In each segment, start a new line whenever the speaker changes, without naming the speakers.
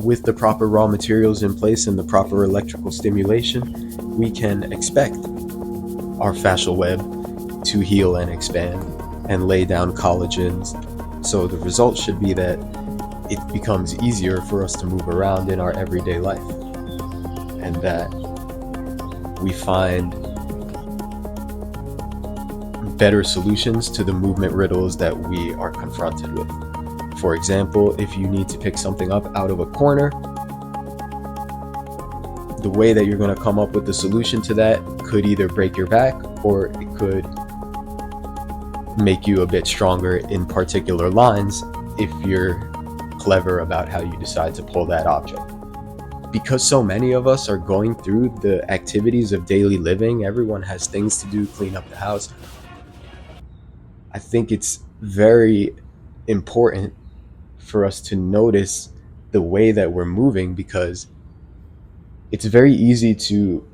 with the proper raw materials in place and the proper electrical stimulation, we can expect our fascial web to heal and expand and lay down collagens. So the result should be that it becomes easier for us to move around in our everyday life, and that we find better solutions to the movement riddles that we are confronted with. For example, if you need to pick something up out of a corner, the way that you're going to come up with the solution to that could either break your back, or it could make you a bit stronger in particular lines if you're clever about how you decide to pull that object. Because so many of us are going through the activities of daily living, everyone has things to do, clean up the house. I think it's very important for us to notice the way that we're moving, because it's very easy to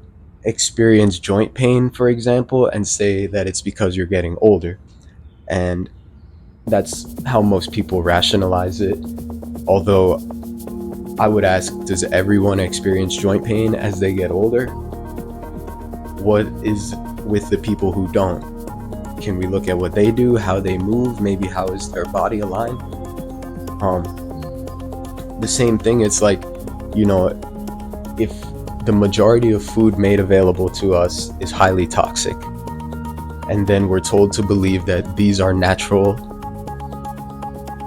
experience joint pain, for example, and say that it's because you're getting older. And that's how most people rationalize it. Although I would ask, does everyone experience joint pain as they get older? What is with the people who don't? Can we look at what they do, how they move, maybe how is their body aligned? The same thing, it's like, if the majority of food made available to us is highly toxic, and then we're told to believe that these are natural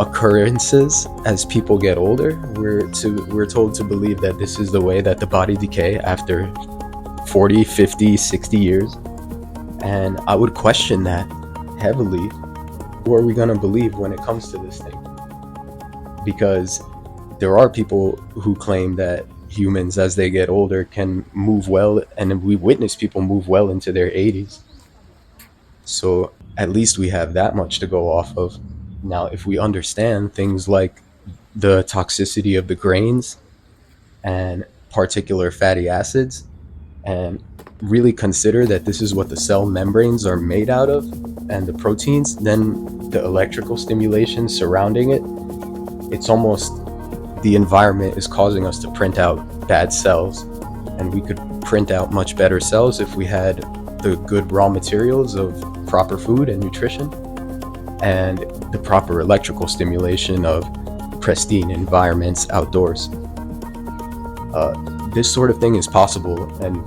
occurrences as people get older, we're told to believe that this is the way that the body decay after 40, 50, 60 years. And I would question that heavily. Who are we going to believe when it comes to this thing? Because there are people who claim that humans, as they get older, can move well, and we witness people move well into their 80s. So at least we have that much to go off of. Now, if we understand things like the toxicity of the grains and particular fatty acids, and really consider that this is what the cell membranes are made out of, and the proteins, then the electrical stimulation surrounding it, it's almost the environment is causing us to print out bad cells, and we could print out much better cells if we had the good raw materials of proper food and nutrition, and the proper electrical stimulation of pristine environments outdoors. This sort of thing is possible, and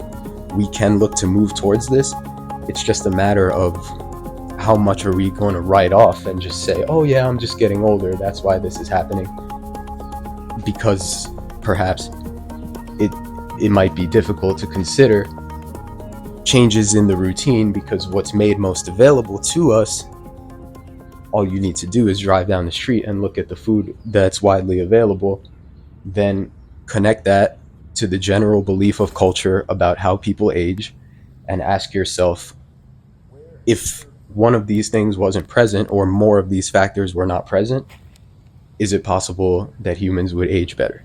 we can look to move towards this. It's just a matter of how much are we going to write off and just say, oh yeah, I'm just getting older, that's why this is happening. Because perhaps it might be difficult to consider changes in the routine, because what's made most available to us, all you need to do is drive down the street and look at the food that's widely available, then connect that to the general belief of culture about how people age, and ask yourself, if one of these things wasn't present, or more of these factors were not present, is it possible that humans would age better?